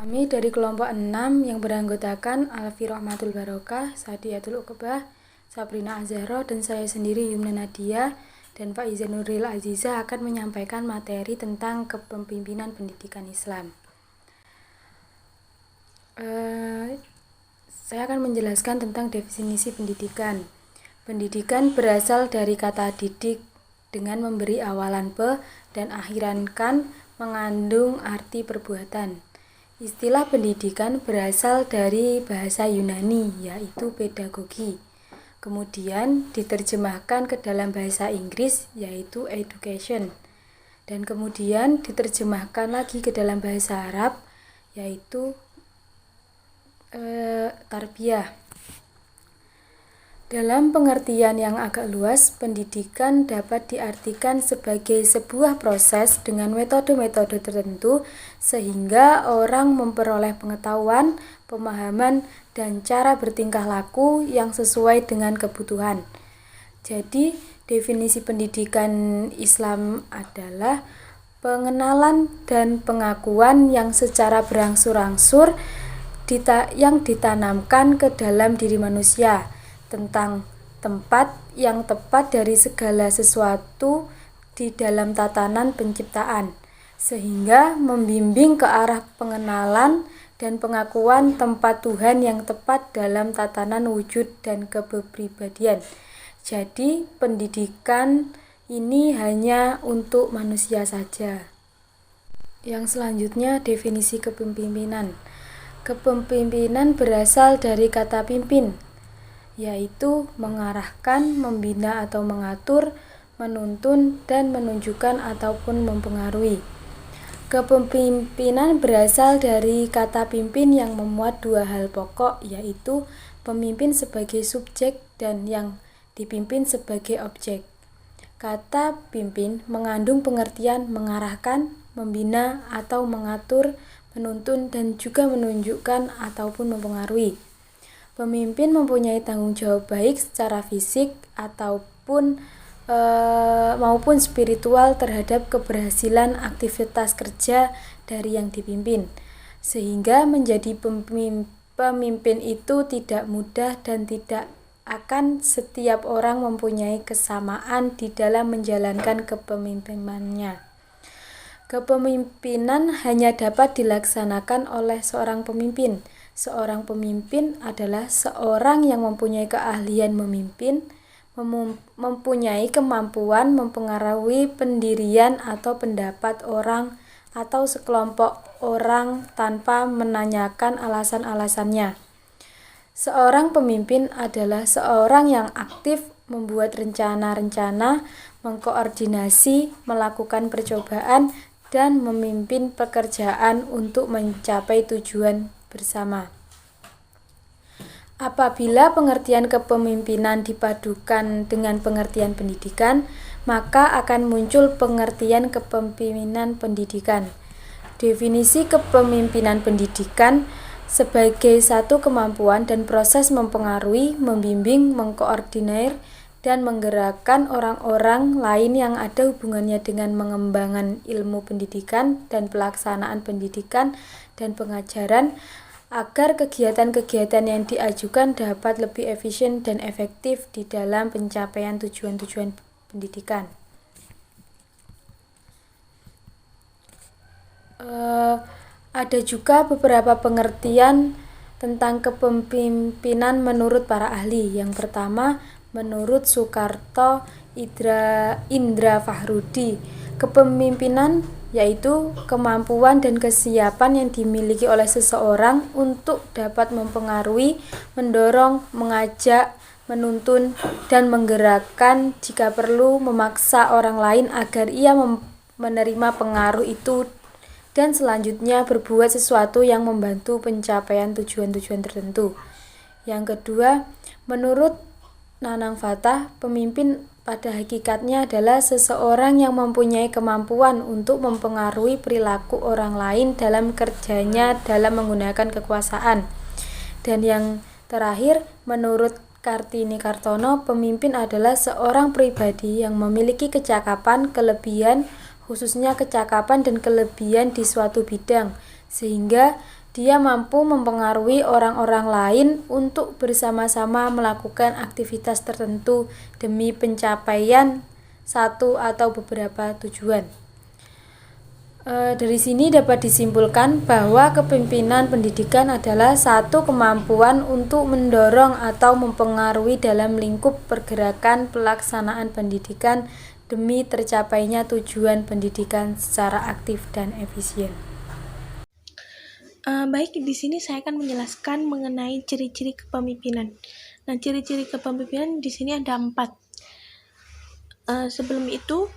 Kami dari kelompok 6 yang beranggotakan Alfi Rahmatul Barokah, Sadiatul Uqbah, Sabrina Azharo, dan saya sendiri Yumna Nadia dan Pak Iza Nuril Aziza akan menyampaikan materi tentang kepemimpinan pendidikan Islam. Saya akan menjelaskan tentang definisi pendidikan. Pendidikan berasal dari kata didik dengan memberi awalan pe dan akhiran kan mengandung arti perbuatan. Istilah pendidikan berasal dari bahasa Yunani, yaitu pedagogi. Kemudian diterjemahkan ke dalam bahasa Inggris, yaitu education. Dan kemudian diterjemahkan lagi ke dalam bahasa Arab, yaitu tarbiyah. Dalam pengertian yang agak luas, pendidikan dapat diartikan sebagai sebuah proses dengan metode-metode tertentu sehingga orang memperoleh pengetahuan, pemahaman, dan cara bertingkah laku yang sesuai dengan kebutuhan. Jadi, definisi pendidikan Islam adalah pengenalan dan pengakuan yang secara berangsur-angsur yang ditanamkan ke dalam diri manusia tentang tempat yang tepat dari segala sesuatu di dalam tatanan penciptaan, sehingga membimbing ke arah pengenalan dan pengakuan tempat Tuhan yang tepat dalam tatanan wujud dan kepribadian. Jadi, pendidikan ini hanya untuk manusia saja. Yang selanjutnya, definisi kepemimpinan. Kepemimpinan berasal dari kata pimpin, yaitu mengarahkan, membina atau mengatur, menuntun, dan menunjukkan ataupun mempengaruhi. Kepemimpinan berasal dari kata pimpin yang memuat dua hal pokok, yaitu pemimpin sebagai subjek dan yang dipimpin sebagai objek. Kata pimpin mengandung pengertian mengarahkan, membina atau mengatur, menuntun, dan juga menunjukkan ataupun mempengaruhi. Pemimpin mempunyai tanggung jawab baik secara fisik ataupun maupun spiritual terhadap keberhasilan aktivitas kerja dari yang dipimpin, sehingga menjadi pemimpin itu tidak mudah dan tidak akan setiap orang mempunyai kesamaan di dalam menjalankan kepemimpinannya. Kepemimpinan hanya dapat dilaksanakan oleh seorang pemimpin. Seorang pemimpin adalah seorang yang mempunyai keahlian memimpin, mempunyai kemampuan mempengaruhi pendirian atau pendapat orang atau sekelompok orang tanpa menanyakan alasan-alasannya. Seorang pemimpin adalah seorang yang aktif membuat rencana-rencana, mengkoordinasi, melakukan percobaan, dan memimpin pekerjaan untuk mencapai tujuan bersama. Apabila pengertian kepemimpinan dipadukan dengan pengertian pendidikan, maka akan muncul pengertian kepemimpinan pendidikan. Definisi kepemimpinan pendidikan sebagai satu kemampuan dan proses mempengaruhi, membimbing, mengkoordinir, dan menggerakkan orang-orang lain yang ada hubungannya dengan mengembangkan ilmu pendidikan dan pelaksanaan pendidikan dan pengajaran agar kegiatan-kegiatan yang diajukan dapat lebih efisien dan efektif di dalam pencapaian tujuan-tujuan pendidikan. Ada juga beberapa pengertian tentang kepemimpinan menurut para ahli. Yang pertama, menurut Soekarto Indra Fahrudi, kepemimpinan yaitu kemampuan dan kesiapan yang dimiliki oleh seseorang untuk dapat mempengaruhi, mendorong, mengajak, menuntun, dan menggerakkan jika perlu memaksa orang lain agar ia menerima pengaruh itu dan selanjutnya berbuat sesuatu yang membantu pencapaian tujuan-tujuan tertentu. Yang kedua, menurut Nanang Fatah, pemimpin pada hakikatnya adalah seseorang yang mempunyai kemampuan untuk mempengaruhi perilaku orang lain dalam kerjanya dalam menggunakan kekuasaan. Dan yang terakhir, menurut Kartini Kartono, pemimpin adalah seorang pribadi yang memiliki kecakapan, kelebihan, khususnya kecakapan dan kelebihan di suatu bidang, sehingga Dia mampu mempengaruhi orang-orang lain untuk bersama-sama melakukan aktivitas tertentu demi pencapaian satu atau beberapa tujuan. Dari sini dapat disimpulkan bahwa kepemimpinan pendidikan adalah satu kemampuan untuk mendorong atau mempengaruhi dalam lingkup pergerakan pelaksanaan pendidikan demi tercapainya tujuan pendidikan secara aktif dan efisien. Baik, di sini saya akan menjelaskan mengenai ciri-ciri kepemimpinan. Nah, ciri-ciri kepemimpinan di sini ada 4. Sebelum itu,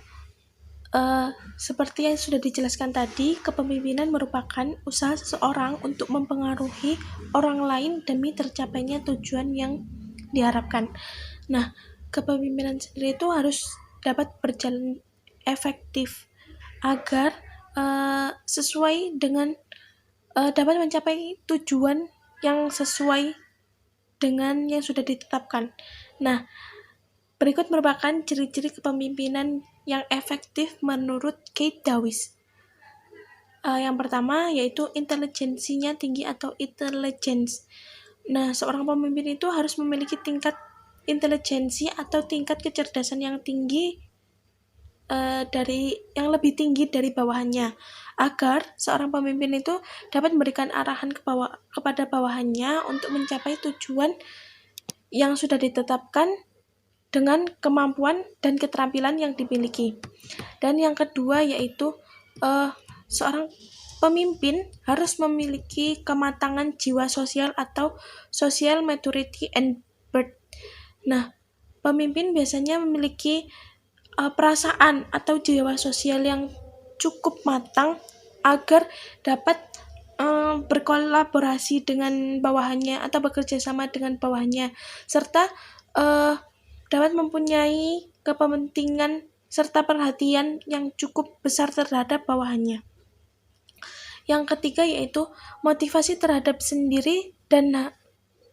seperti yang sudah dijelaskan tadi, kepemimpinan merupakan usaha seseorang untuk mempengaruhi orang lain demi tercapainya tujuan yang diharapkan. Nah, kepemimpinan sendiri itu harus dapat berjalan efektif agar sesuai dengan dapat mencapai tujuan yang sesuai dengan yang sudah ditetapkan. Nah, berikut merupakan ciri-ciri kepemimpinan yang efektif menurut Kate Dawes. Yang pertama yaitu intelijensinya tinggi atau intelligence. Nah, seorang pemimpin itu harus memiliki tingkat intelijensi atau tingkat kecerdasan yang tinggi yang lebih tinggi dari bawahannya, agar seorang pemimpin itu dapat memberikan arahan kepada bawahannya untuk mencapai tujuan yang sudah ditetapkan dengan kemampuan dan keterampilan yang dimiliki. Dan yang kedua yaitu seorang pemimpin harus memiliki kematangan jiwa sosial atau social maturity and birth. Nah, pemimpin biasanya memiliki perasaan atau jiwa sosial yang cukup matang agar dapat berkolaborasi dengan bawahannya atau bekerja sama dengan bawahannya, serta dapat mempunyai kepentingan serta perhatian yang cukup besar terhadap bawahannya. Yang ketiga yaitu motivasi terhadap sendiri dan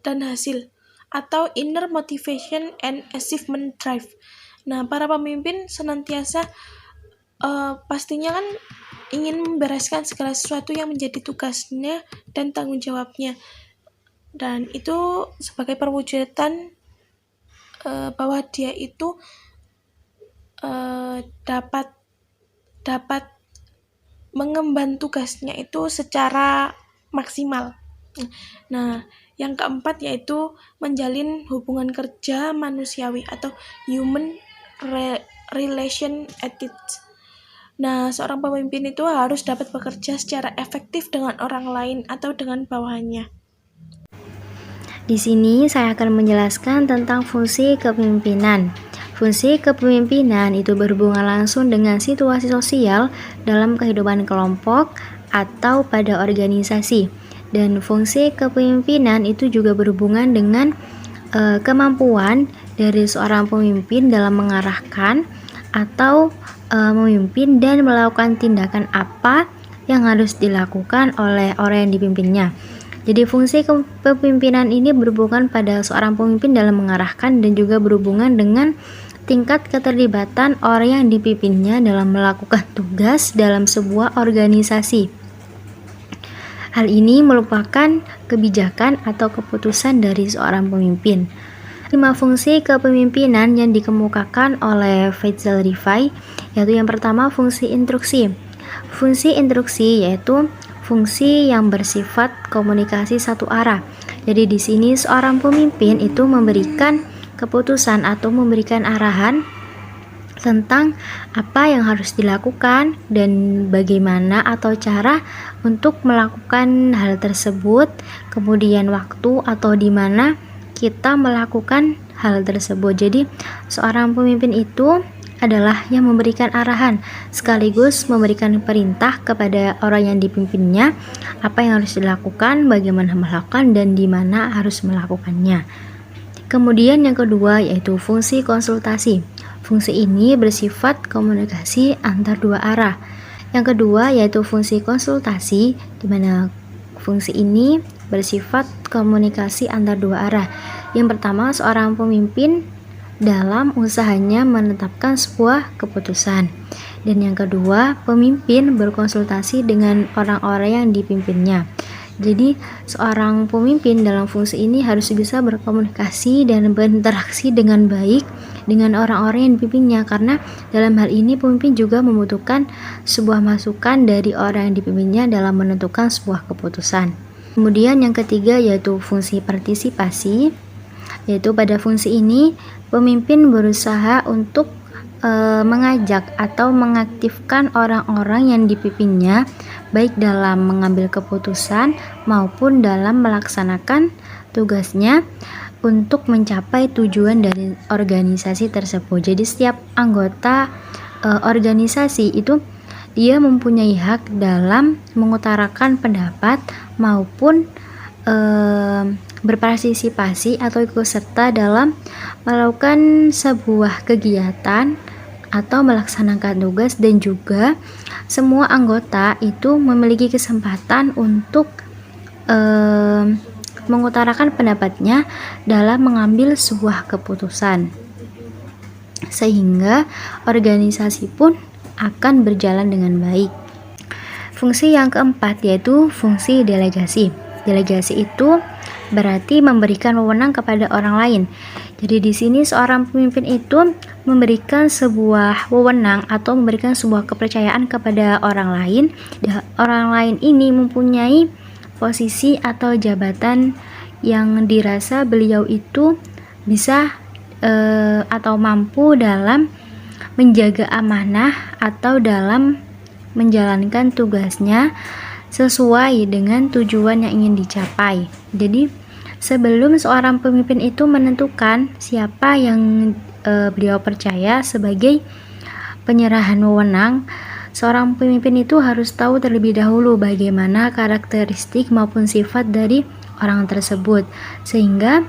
hasil atau inner motivation and achievement drive. Nah, para pemimpin senantiasa pastinya kan ingin membereskan segala sesuatu yang menjadi tugasnya dan tanggung jawabnya. Dan itu sebagai perwujudan bahwa dia itu dapat mengemban tugasnya itu secara maksimal. Nah, yang keempat yaitu menjalin hubungan kerja manusiawi atau human relation ethics. Nah, seorang pemimpin itu harus dapat bekerja secara efektif dengan orang lain atau dengan bawahannya. Di sini saya akan menjelaskan tentang fungsi kepemimpinan. Fungsi kepemimpinan itu berhubungan langsung dengan situasi sosial dalam kehidupan kelompok atau pada organisasi. Dan fungsi kepemimpinan itu juga berhubungan dengan kemampuan dari seorang pemimpin dalam mengarahkan atau memimpin dan melakukan tindakan apa yang harus dilakukan oleh orang yang dipimpinnya. Jadi fungsi kepemimpinan ini berhubungan pada seorang pemimpin dalam mengarahkan dan juga berhubungan dengan tingkat keterlibatan orang yang dipimpinnya dalam melakukan tugas dalam sebuah organisasi. Hal ini merupakan kebijakan atau keputusan dari seorang pemimpin. 5 fungsi kepemimpinan yang dikemukakan oleh Faisal Rifai, yaitu yang pertama fungsi instruksi. Fungsi instruksi yaitu fungsi yang bersifat komunikasi satu arah. Jadi di sini seorang pemimpin itu memberikan keputusan atau memberikan arahan tentang apa yang harus dilakukan dan bagaimana atau cara untuk melakukan hal tersebut, kemudian waktu atau di mana kita melakukan hal tersebut. Jadi seorang pemimpin itu adalah yang memberikan arahan sekaligus memberikan perintah kepada orang yang dipimpinnya apa yang harus dilakukan, bagaimana melakukan dan di mana harus melakukannya. Kemudian yang kedua yaitu fungsi konsultasi. Fungsi ini bersifat komunikasi antar dua arah. Yang kedua yaitu fungsi konsultasi, di mana fungsi ini bersifat komunikasi antar dua arah. Yang pertama, seorang pemimpin dalam usahanya menetapkan sebuah keputusan. Dan yang kedua, pemimpin berkonsultasi dengan orang-orang yang dipimpinnya. Jadi seorang pemimpin dalam fungsi ini harus bisa berkomunikasi dan berinteraksi dengan baik dengan orang-orang yang dipimpinnya, karena dalam hal ini pemimpin juga membutuhkan sebuah masukan dari orang yang dipimpinnya dalam menentukan sebuah keputusan. Kemudian yang ketiga yaitu fungsi partisipasi, yaitu pada fungsi ini pemimpin berusaha untuk mengajak atau mengaktifkan orang-orang yang dipimpinnya baik dalam mengambil keputusan maupun dalam melaksanakan tugasnya untuk mencapai tujuan dari organisasi tersebut. Jadi setiap anggota organisasi itu dia mempunyai hak dalam mengutarakan pendapat maupun berpartisipasi atau ikut serta dalam melakukan sebuah kegiatan atau melaksanakan tugas, dan juga semua anggota itu memiliki kesempatan untuk mengutarakan pendapatnya dalam mengambil sebuah keputusan, sehingga organisasi pun akan berjalan dengan baik. Fungsi yang keempat yaitu fungsi delegasi. Delegasi itu berarti memberikan wewenang kepada orang lain. Jadi di sini seorang pemimpin itu memberikan sebuah wewenang atau memberikan sebuah kepercayaan kepada orang lain. Orang lain ini mempunyai posisi atau jabatan yang dirasa beliau itu bisa atau mampu dalam menjaga amanah atau dalam menjalankan tugasnya sesuai dengan tujuan yang ingin dicapai. Jadi sebelum seorang pemimpin itu menentukan siapa yang beliau percaya sebagai penyerahan wewenang, seorang pemimpin itu harus tahu terlebih dahulu bagaimana karakteristik maupun sifat dari orang tersebut, sehingga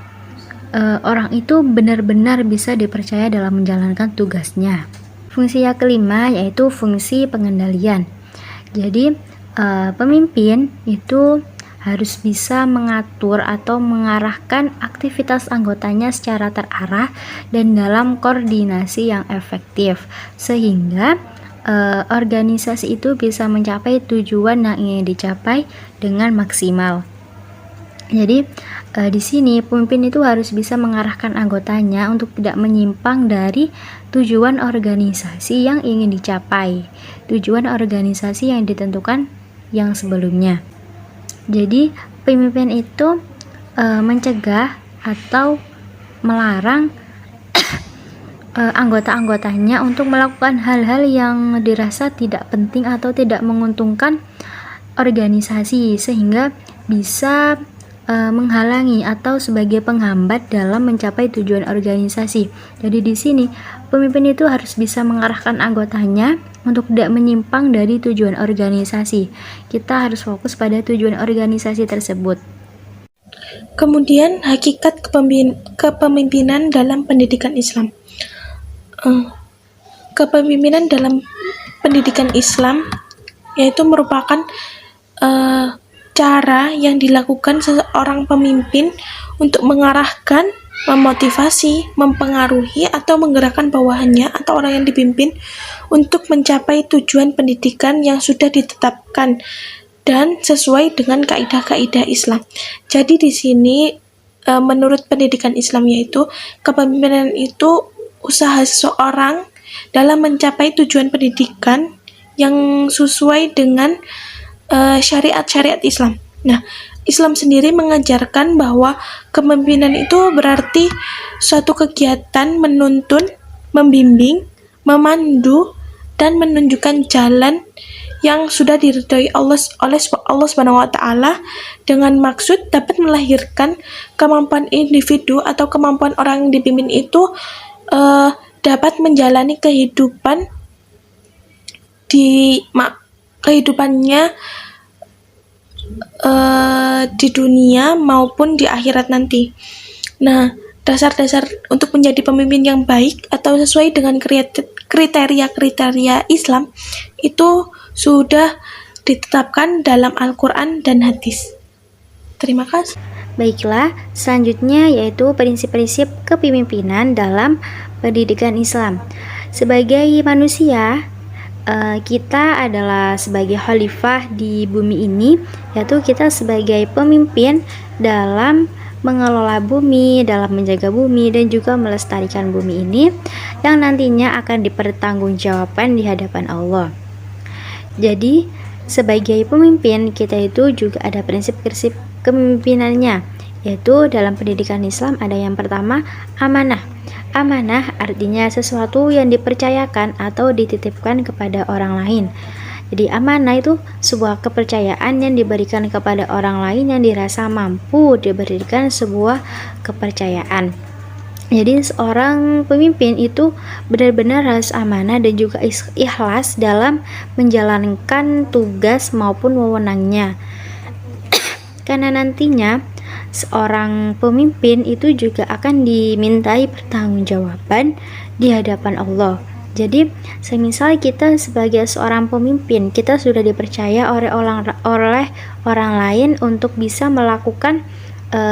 orang itu benar-benar bisa dipercaya dalam menjalankan tugasnya. Fungsi yang kelima yaitu fungsi pengendalian. Jadi pemimpin itu harus bisa mengatur atau mengarahkan aktivitas anggotanya secara terarah dan dalam koordinasi yang efektif, sehingga organisasi itu bisa mencapai tujuan yang ingin dicapai dengan maksimal. Jadi di sini pemimpin itu harus bisa mengarahkan anggotanya untuk tidak menyimpang dari tujuan organisasi yang ingin dicapai, tujuan organisasi yang ditentukan yang sebelumnya. Jadi pemimpin itu mencegah atau melarang anggota-anggotanya untuk melakukan hal-hal yang dirasa tidak penting atau tidak menguntungkan organisasi, sehingga bisa menghalangi atau sebagai penghambat dalam mencapai tujuan organisasi. Jadi di sini pemimpin itu harus bisa mengarahkan anggotanya untuk tidak menyimpang dari tujuan organisasi. Kita harus fokus pada tujuan organisasi tersebut. Kemudian hakikat kepemimpinan dalam pendidikan Islam. Kepemimpinan dalam pendidikan Islam yaitu merupakan cara yang dilakukan seorang pemimpin untuk mengarahkan, memotivasi, mempengaruhi, atau menggerakkan bawahannya atau orang yang dipimpin untuk mencapai tujuan pendidikan yang sudah ditetapkan dan sesuai dengan kaidah-kaidah Islam. Jadi di sini menurut pendidikan Islam yaitu kepemimpinan itu usaha seseorang dalam mencapai tujuan pendidikan yang sesuai dengan syariat-syariat Islam. Nah, Islam sendiri mengajarkan bahwa kepemimpinan itu berarti suatu kegiatan menuntun, membimbing, memandu, dan menunjukkan jalan yang sudah diridhoi oleh Allah Subhanahu wa taala dengan maksud dapat melahirkan kemampuan individu atau kemampuan orang yang dipimpin itu dapat menjalani kehidupannya di dunia maupun di akhirat nanti. Nah, dasar-dasar untuk menjadi pemimpin yang baik atau sesuai dengan kriteria-kriteria Islam itu sudah ditetapkan dalam Al-Quran dan hadis. Terima kasih. Baiklah, selanjutnya yaitu prinsip-prinsip kepemimpinan dalam pendidikan Islam. Sebagai manusia, kita adalah sebagai khalifah di bumi ini, yaitu kita sebagai pemimpin dalam mengelola bumi, dalam menjaga bumi, dan juga melestarikan bumi ini yang nantinya akan dipertanggungjawabkan di hadapan Allah. Jadi sebagai pemimpin kita itu juga ada prinsip-prinsip kepemimpinannya, yaitu dalam pendidikan Islam ada yang pertama amanah. Amanah artinya sesuatu yang dipercayakan atau dititipkan kepada orang lain. Jadi amanah itu sebuah kepercayaan yang diberikan kepada orang lain yang dirasa mampu diberikan sebuah kepercayaan. Jadi seorang pemimpin itu benar-benar harus amanah dan juga ikhlas dalam menjalankan tugas maupun wewenangnya. Karena nantinya seorang pemimpin itu juga akan dimintai pertanggungjawaban di hadapan Allah. Jadi, semisal kita sebagai seorang pemimpin, kita sudah dipercaya oleh orang lain untuk bisa melakukan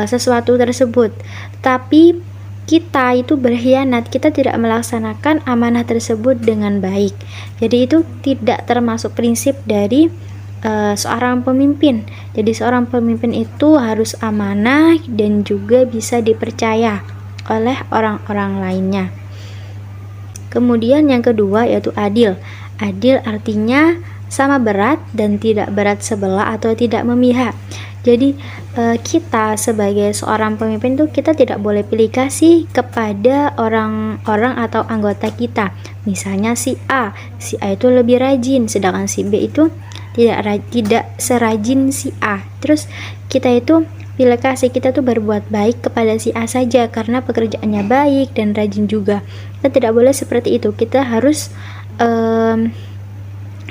sesuatu tersebut. Tapi kita itu berkhianat, kita tidak melaksanakan amanah tersebut dengan baik. Jadi itu tidak termasuk prinsip dari seorang pemimpin. Jadi seorang pemimpin itu harus amanah dan juga bisa dipercaya oleh orang-orang lainnya. Kemudian yang kedua yaitu adil. Adil artinya sama berat dan tidak berat sebelah atau tidak memihak. Jadi kita sebagai seorang pemimpin tuh kita tidak boleh pilih kasih kepada orang-orang atau anggota kita. Misalnya si A itu lebih rajin, sedangkan si B itu tidak serajin si A. Terus kita itu pilih kasih, kita tuh berbuat baik kepada si A saja karena pekerjaannya baik dan rajin juga. Kita tidak boleh seperti itu. Kita harus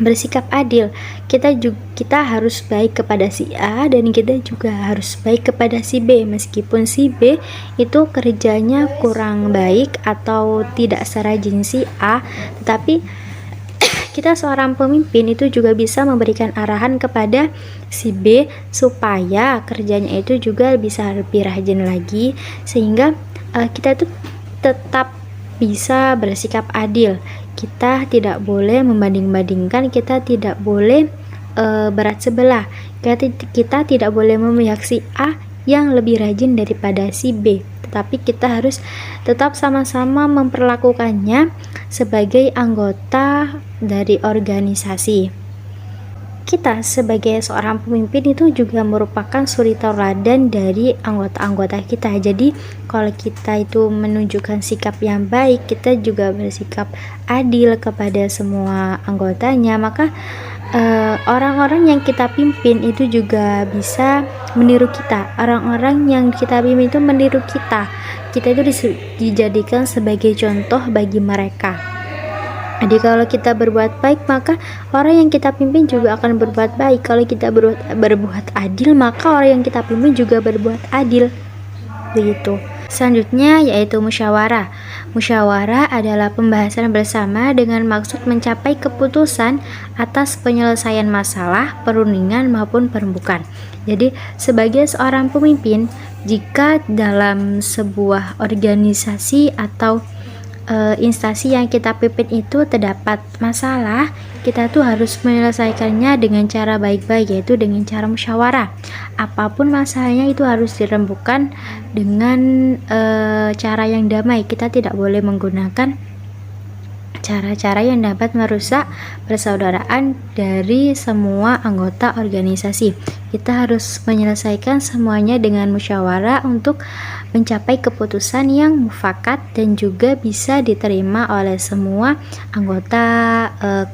bersikap adil. Kita harus baik kepada si A dan kita juga harus baik kepada si B, meskipun si B itu kerjanya kurang baik atau tidak serajin si A, tetapi kita seorang pemimpin itu juga bisa memberikan arahan kepada si B supaya kerjanya itu juga bisa lebih rajin lagi, sehingga kita itu tetap bisa bersikap adil. Kita tidak boleh membanding-bandingkan, kita tidak boleh berat sebelah. Kita tidak boleh memihak si A yang lebih rajin daripada si B, tetapi kita harus tetap sama-sama memperlakukannya sebagai anggota dari organisasi. Kita sebagai seorang pemimpin itu juga merupakan suri tauladan dari anggota-anggota kita. Jadi kalau kita itu menunjukkan sikap yang baik, kita juga bersikap adil kepada semua anggotanya, maka orang-orang yang kita pimpin itu juga bisa meniru kita. Orang-orang yang kita pimpin itu meniru kita. Kita itu dijadikan sebagai contoh bagi mereka. Jadi kalau kita berbuat baik, maka orang yang kita pimpin juga akan berbuat baik. Kalau kita berbuat adil, maka orang yang kita pimpin juga berbuat adil. Begitu. Selanjutnya yaitu musyawarah. Musyawarah adalah pembahasan bersama dengan maksud mencapai keputusan atas penyelesaian masalah, perundingan maupun perembukan. Jadi sebagai seorang pemimpin, jika dalam sebuah organisasi atau instansi yang kita pimpin itu terdapat masalah, kita tuh harus menyelesaikannya dengan cara baik-baik, yaitu dengan cara musyawarah. Apapun masalahnya itu harus dirembukan dengan cara yang damai. Kita tidak boleh menggunakan cara-cara yang dapat merusak persaudaraan dari semua anggota organisasi. Kita harus menyelesaikan semuanya dengan musyawarah untuk mencapai keputusan yang mufakat dan juga bisa diterima oleh semua anggota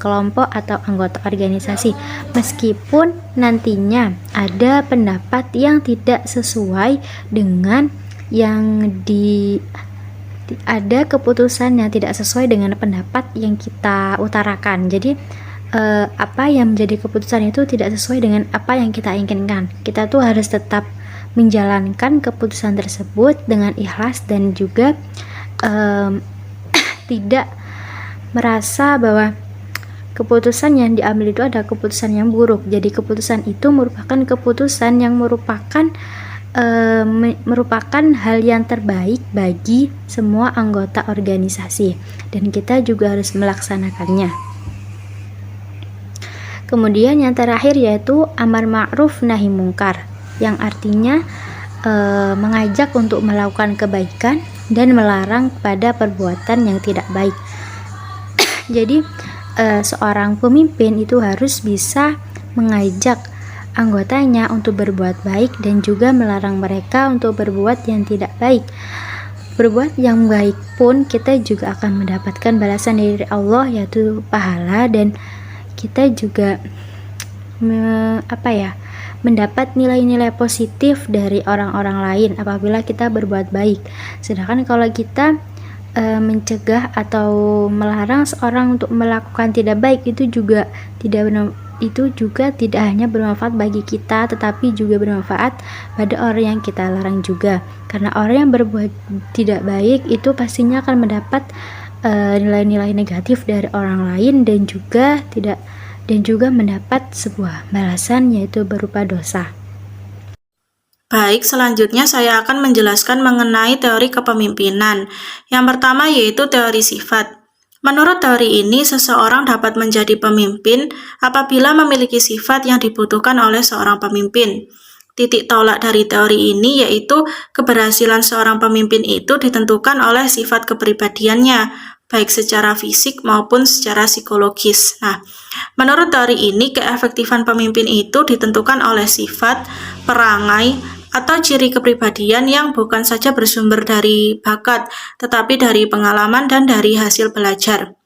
kelompok atau anggota organisasi, meskipun nantinya ada pendapat yang tidak sesuai dengan yang ada keputusan yang tidak sesuai dengan pendapat yang kita utarakan. Jadi apa yang menjadi keputusan itu tidak sesuai dengan apa yang kita inginkan. Kita tuh harus tetap menjalankan keputusan tersebut dengan ikhlas dan juga tidak merasa bahwa keputusan yang diambil itu ada keputusan yang buruk. Jadi keputusan itu merupakan keputusan yang merupakan hal yang terbaik bagi semua anggota organisasi, dan kita juga harus melaksanakannya. Kemudian yang terakhir yaitu amar ma'ruf nahi mungkar, yang artinya mengajak untuk melakukan kebaikan dan melarang pada perbuatan yang tidak baik. Jadi seorang pemimpin itu harus bisa mengajak anggotanya untuk berbuat baik dan juga melarang mereka untuk berbuat yang tidak baik. Berbuat yang baik pun kita juga akan mendapatkan balasan dari Allah, yaitu pahala, dan kita juga mendapat nilai-nilai positif dari orang-orang lain apabila kita berbuat baik. Sedangkan kalau kita mencegah atau melarang seorang untuk melakukan tidak baik, itu juga tidak hanya bermanfaat bagi kita, tetapi juga bermanfaat pada orang yang kita larang juga. Karena orang yang berbuat tidak baik itu pastinya akan mendapat nilai-nilai negatif dari orang lain, dan juga mendapat sebuah balasan, yaitu berupa dosa. Baik, selanjutnya saya akan menjelaskan mengenai teori kepemimpinan. Yang pertama yaitu teori sifat. Menurut teori ini, seseorang dapat menjadi pemimpin apabila memiliki sifat yang dibutuhkan oleh seorang pemimpin. Titik tolak dari teori ini yaitu keberhasilan seorang pemimpin itu ditentukan oleh sifat kepribadiannya, baik secara fisik maupun secara psikologis. Nah, menurut teori ini, keefektifan pemimpin itu ditentukan oleh sifat, perangai, atau ciri kepribadian yang bukan saja bersumber dari bakat, tetapi dari pengalaman dan dari hasil belajar.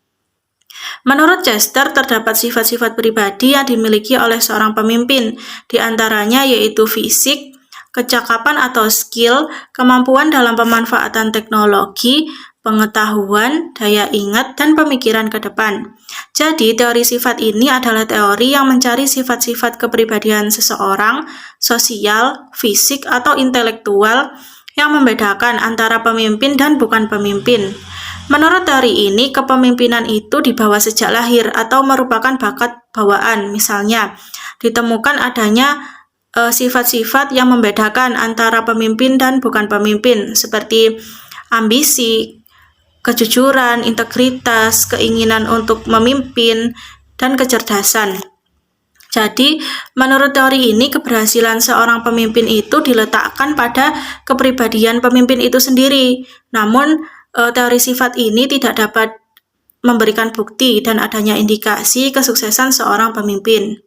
Menurut Chester, terdapat sifat-sifat pribadi yang dimiliki oleh seorang pemimpin, di antaranya yaitu fisik, kecakapan atau skill, kemampuan dalam pemanfaatan teknologi, pengetahuan, daya ingat, dan pemikiran ke depan. Jadi, teori sifat ini adalah teori yang mencari sifat-sifat kepribadian seseorang, sosial, fisik, atau intelektual yang membedakan antara pemimpin dan bukan pemimpin. Menurut teori ini, kepemimpinan itu dibawa sejak lahir atau merupakan bakat bawaan. Misalnya, ditemukan adanya sifat-sifat yang membedakan antara pemimpin dan bukan pemimpin, seperti ambisi, kejujuran, integritas, keinginan untuk memimpin, dan kecerdasan. Jadi, menurut teori ini, keberhasilan seorang pemimpin itu diletakkan pada kepribadian pemimpin itu sendiri. Namun, teori sifat ini tidak dapat memberikan bukti dan adanya indikasi kesuksesan seorang pemimpin.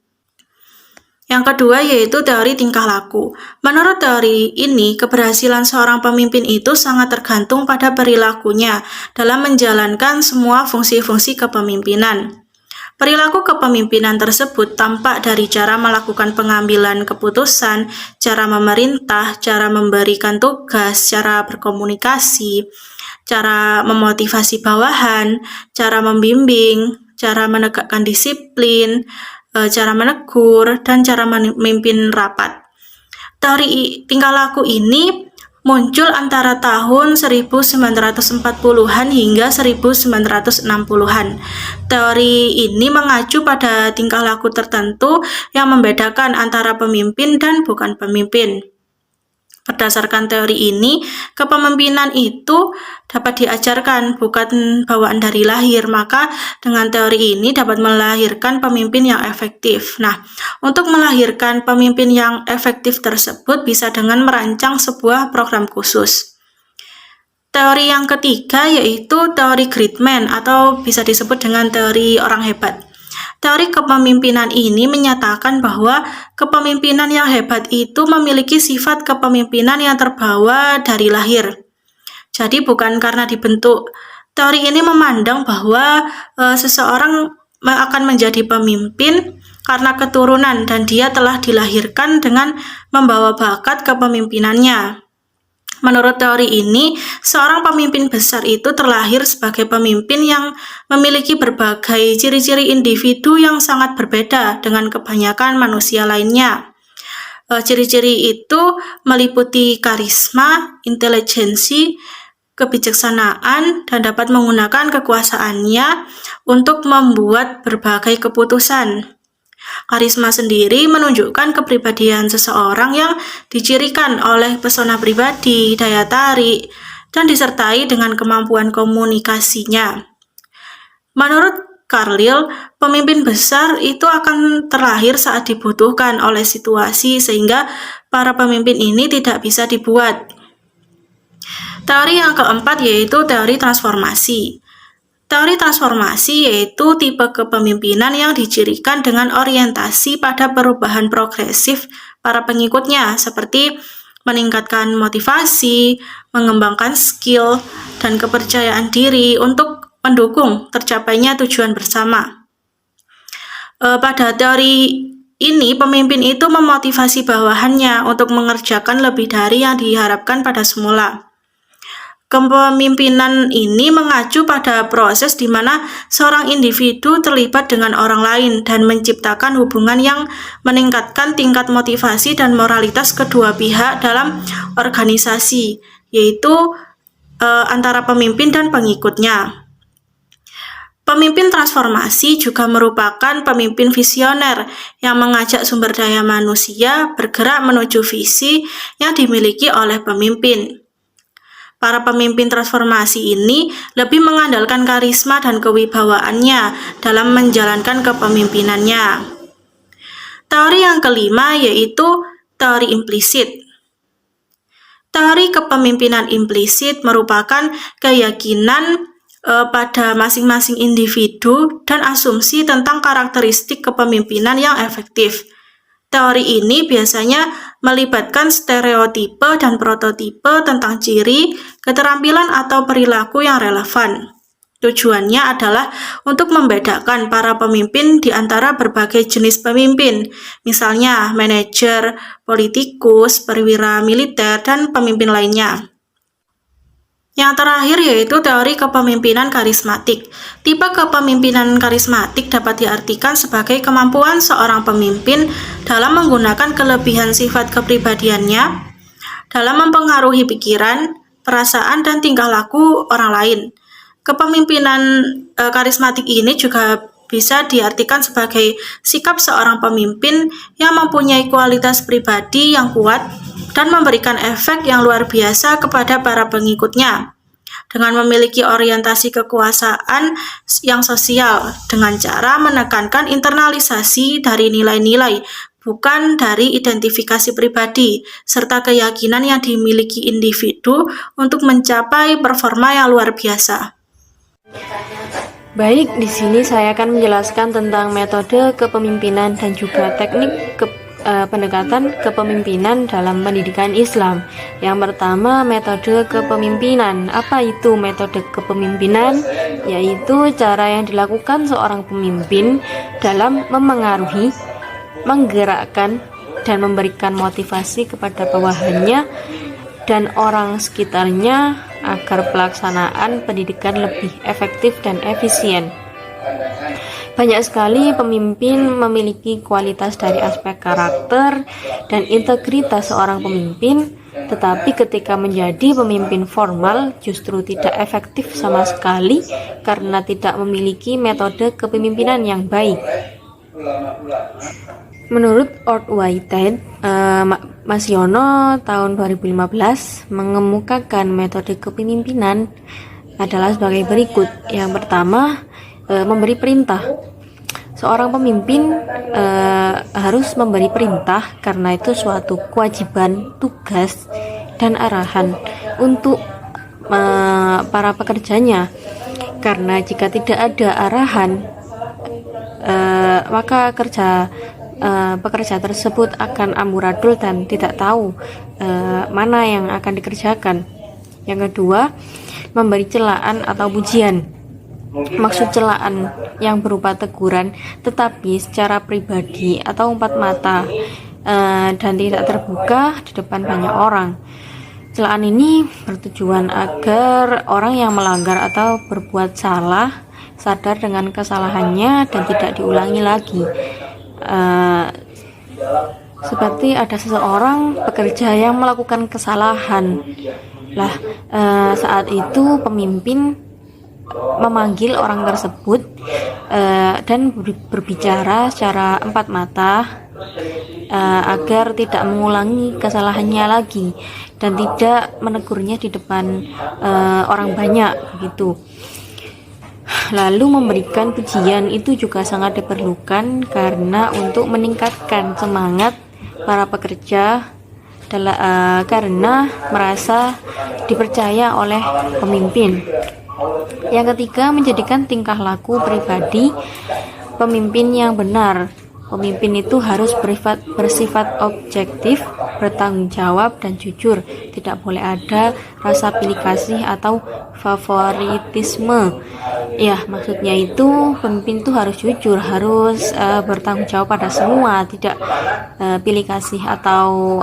Yang kedua yaitu teori tingkah laku. Menurut teori ini, keberhasilan seorang pemimpin itu sangat tergantung pada perilakunya dalam menjalankan semua fungsi-fungsi kepemimpinan. Perilaku kepemimpinan tersebut tampak dari cara melakukan pengambilan keputusan, cara memerintah, cara memberikan tugas, cara berkomunikasi, cara memotivasi bawahan, cara membimbing, cara menegakkan disiplin, cara menegur, dan cara memimpin rapat. Teori tingkah laku ini muncul antara tahun 1940-an hingga 1960-an. Teori ini mengacu pada tingkah laku tertentu yang membedakan antara pemimpin dan bukan pemimpin. Berdasarkan teori ini, kepemimpinan itu dapat diajarkan, bukan bawaan dari lahir. Maka dengan teori ini dapat melahirkan pemimpin yang efektif. Nah, untuk melahirkan pemimpin yang efektif tersebut bisa dengan merancang sebuah program khusus. Teori yang ketiga yaitu teori great man atau bisa disebut dengan teori orang hebat. Teori kepemimpinan ini menyatakan bahwa kepemimpinan yang hebat itu memiliki sifat kepemimpinan yang terbawa dari lahir. Jadi bukan karena dibentuk. Teori ini memandang bahwa seseorang akan menjadi pemimpin karena keturunan dan dia telah dilahirkan dengan membawa bakat kepemimpinannya. Menurut teori ini, seorang pemimpin besar itu terlahir sebagai pemimpin yang memiliki berbagai ciri-ciri individu yang sangat berbeda dengan kebanyakan manusia lainnya. Ciri-ciri itu meliputi karisma, intelijensi, kebijaksanaan, dan dapat menggunakan kekuasaannya untuk membuat berbagai keputusan. Karisma sendiri menunjukkan kepribadian seseorang yang dicirikan oleh pesona pribadi, daya tarik, dan disertai dengan kemampuan komunikasinya. Menurut Carlyle, pemimpin besar itu akan terlahir saat dibutuhkan oleh situasi sehingga para pemimpin ini tidak bisa dibuat. Teori yang keempat yaitu teori transformasi. Teori transformasi yaitu tipe kepemimpinan yang dicirikan dengan orientasi pada perubahan progresif para pengikutnya, seperti meningkatkan motivasi, mengembangkan skill, dan kepercayaan diri untuk mendukung tercapainya tujuan bersama. Pada teori ini, pemimpin itu memotivasi bawahannya untuk mengerjakan lebih dari yang diharapkan pada semula. Kepemimpinan ini mengacu pada proses di mana seorang individu terlibat dengan orang lain dan menciptakan hubungan yang meningkatkan tingkat motivasi dan moralitas kedua pihak dalam organisasi, yaitu antara pemimpin dan pengikutnya. Pemimpin transformasi juga merupakan pemimpin visioner yang mengajak sumber daya manusia bergerak menuju visi yang dimiliki oleh pemimpin. Para pemimpin transformasi ini lebih mengandalkan karisma dan kewibawaannya dalam menjalankan kepemimpinannya. Teori yang kelima yaitu teori implisit. Teori kepemimpinan implisit merupakan keyakinan pada masing-masing individu dan asumsi tentang karakteristik kepemimpinan yang efektif. Teori ini biasanya melibatkan stereotipe dan prototipe tentang ciri, keterampilan atau perilaku yang relevan. Tujuannya adalah untuk membedakan para pemimpin di antara berbagai jenis pemimpin, misalnya manajer, politikus, perwira militer, dan pemimpin lainnya. Yang terakhir yaitu teori kepemimpinan karismatik. Tipe kepemimpinan karismatik dapat diartikan sebagai kemampuan seorang pemimpin dalam menggunakan kelebihan sifat kepribadiannya dalam mempengaruhi pikiran, perasaan, dan tingkah laku orang lain. Kepemimpinan karismatik ini juga bisa diartikan sebagai sikap seorang pemimpin yang mempunyai kualitas pribadi yang kuat dan memberikan efek yang luar biasa kepada para pengikutnya dengan memiliki orientasi kekuasaan yang sosial dengan cara menekankan internalisasi dari nilai-nilai bukan dari identifikasi pribadi serta keyakinan yang dimiliki individu untuk mencapai performa yang luar biasa. Baik, di sini saya akan menjelaskan tentang metode kepemimpinan dan juga teknik pendekatan kepemimpinan dalam pendidikan Islam. Yang pertama, metode kepemimpinan. Apa itu metode kepemimpinan? Yaitu cara yang dilakukan seorang pemimpin dalam memengaruhi, menggerakkan, dan memberikan motivasi kepada bawahannya dan orang sekitarnya agar pelaksanaan pendidikan lebih efektif dan efisien. Banyak sekali pemimpin memiliki kualitas dari aspek karakter dan integritas seorang pemimpin, tetapi ketika menjadi pemimpin formal justru tidak efektif sama sekali karena tidak memiliki metode kepemimpinan yang baik. Menurut Ord Whitehead, Mas Yono tahun 2015 mengemukakan metode kepemimpinan adalah sebagai berikut. Yang pertama, memberi perintah. Seorang pemimpin harus memberi perintah karena itu suatu kewajiban, tugas, dan arahan untuk para pekerjanya. Karena jika tidak ada arahan, maka pekerja tersebut akan amburadul dan tidak tahu mana yang akan dikerjakan. Yang kedua, memberi celaan atau pujian. Maksud celaan yang berupa teguran tetapi secara pribadi atau empat mata dan tidak terbuka di depan banyak orang. Celaan ini bertujuan agar orang yang melanggar atau berbuat salah sadar dengan kesalahannya dan tidak diulangi lagi. Seperti ada seseorang pekerja yang melakukan kesalahan. Saat itu pemimpin memanggil orang tersebut dan berbicara secara empat mata agar tidak mengulangi kesalahannya lagi dan tidak menegurnya di depan orang banyak begitu. Lalu memberikan pujian itu juga sangat diperlukan karena untuk meningkatkan semangat para pekerja karena merasa dipercaya oleh pemimpin. Yang ketiga, menjadikan tingkah laku pribadi pemimpin yang benar. Pemimpin itu harus bersifat objektif, bertanggung jawab, dan jujur. Tidak boleh ada rasa pilih kasih atau favoritisme. Ya, maksudnya itu pemimpin itu harus jujur, harus bertanggung jawab pada semua, tidak pilih kasih atau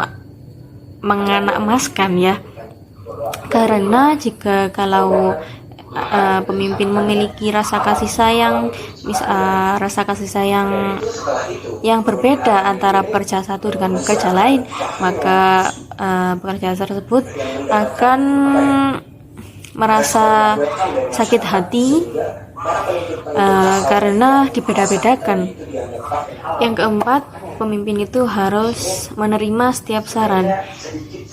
menganak emaskan ya. Karena kalau pemimpin memiliki rasa kasih sayang yang berbeda antara pekerja satu dengan pekerja lain, maka pekerja tersebut akan merasa sakit hati karena dibeda-bedakan. Yang keempat, pemimpin itu harus menerima setiap saran,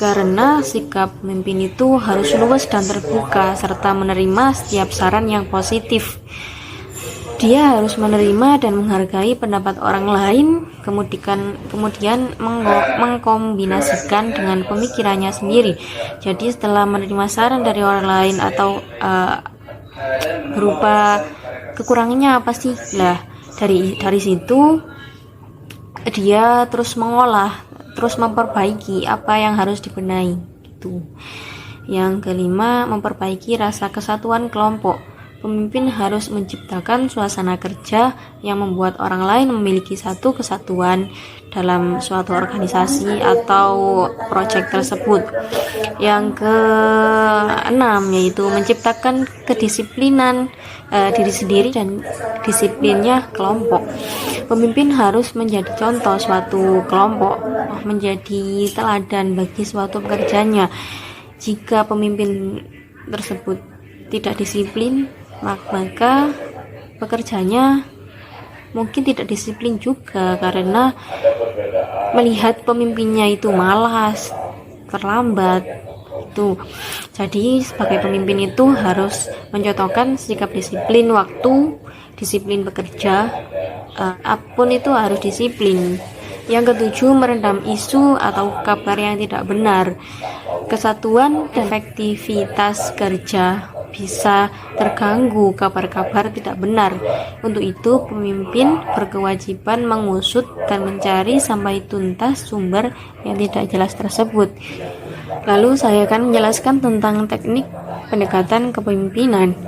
karena sikap pemimpin itu harus luwes dan terbuka serta menerima setiap saran yang positif. Dia harus menerima dan menghargai pendapat orang lain, kemudian mengkombinasikan dengan pemikirannya sendiri. Jadi setelah menerima saran dari orang lain atau berupa kekurangannya apa sih? Lah, dari situ dia terus mengolah, terus memperbaiki apa yang harus dibenahi gitu. Yang kelima, memperbaiki rasa kesatuan kelompok. Pemimpin harus menciptakan suasana kerja yang membuat orang lain memiliki satu kesatuan dalam suatu organisasi atau proyek tersebut. Yang keenam, yaitu menciptakan kedisiplinan diri sendiri dan disiplinnya kelompok. Pemimpin harus menjadi contoh suatu kelompok, menjadi teladan bagi suatu pekerjanya. Jika pemimpin tersebut tidak disiplin, maka pekerjanya mungkin tidak disiplin juga, karena melihat pemimpinnya itu malas, terlambat itu. Jadi sebagai pemimpin itu harus mencontohkan sikap disiplin waktu, disiplin bekerja, apapun itu harus disiplin. Yang ketujuh, meredam isu atau kabar yang tidak benar. Kesatuan dan efektivitas kerja bisa terganggu kabar-kabar tidak benar. Untuk itu, pemimpin berkewajiban mengusut dan mencari sampai tuntas sumber yang tidak jelas tersebut. Lalu saya akan menjelaskan tentang teknik pendekatan kepemimpinan.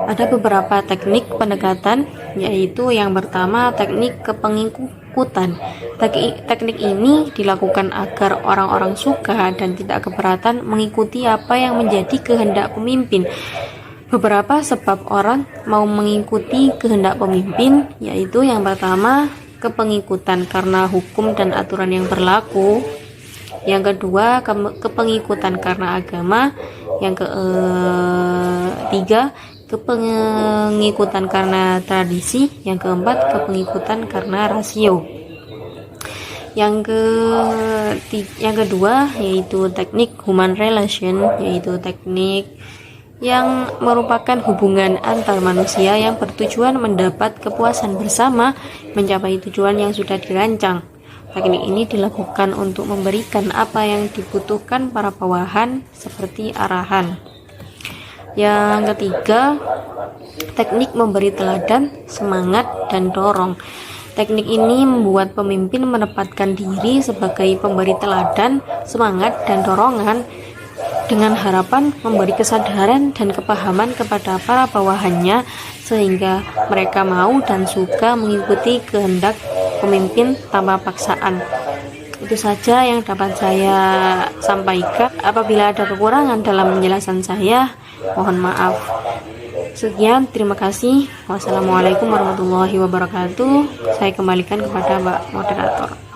Ada beberapa teknik pendekatan, yaitu yang pertama, teknik kepengikutan. Teknik ini dilakukan agar orang-orang suka dan tidak keberatan mengikuti apa yang menjadi kehendak pemimpin. Beberapa sebab orang mau mengikuti kehendak pemimpin, yaitu yang pertama, kepengikutan karena hukum dan aturan yang berlaku. Yang kedua, kepengikutan karena agama. Yang ketiga, kepengikutan karena tradisi. Yang keempat, kepengikutan karena rasio. Yang kedua, yaitu teknik human relation, yaitu teknik yang merupakan hubungan antar manusia yang bertujuan mendapat kepuasan bersama, mencapai tujuan yang sudah dirancang. Teknik ini dilakukan untuk memberikan apa yang dibutuhkan para bawahan seperti arahan. Yang ketiga, teknik memberi teladan, semangat, dan dorong. Teknik ini membuat pemimpin menempatkan diri sebagai pemberi teladan, semangat, dan dorongan dengan harapan memberi kesadaran dan kepahaman kepada para bawahannya sehingga mereka mau dan suka mengikuti kehendak pemimpin tanpa paksaan. Itu saja yang dapat saya sampaikan. Apabila ada kekurangan dalam penjelasan saya, mohon maaf. Sekian, terima kasih. Wassalamualaikum warahmatullahi wabarakatuh. Saya kembalikan kepada Mbak Moderator.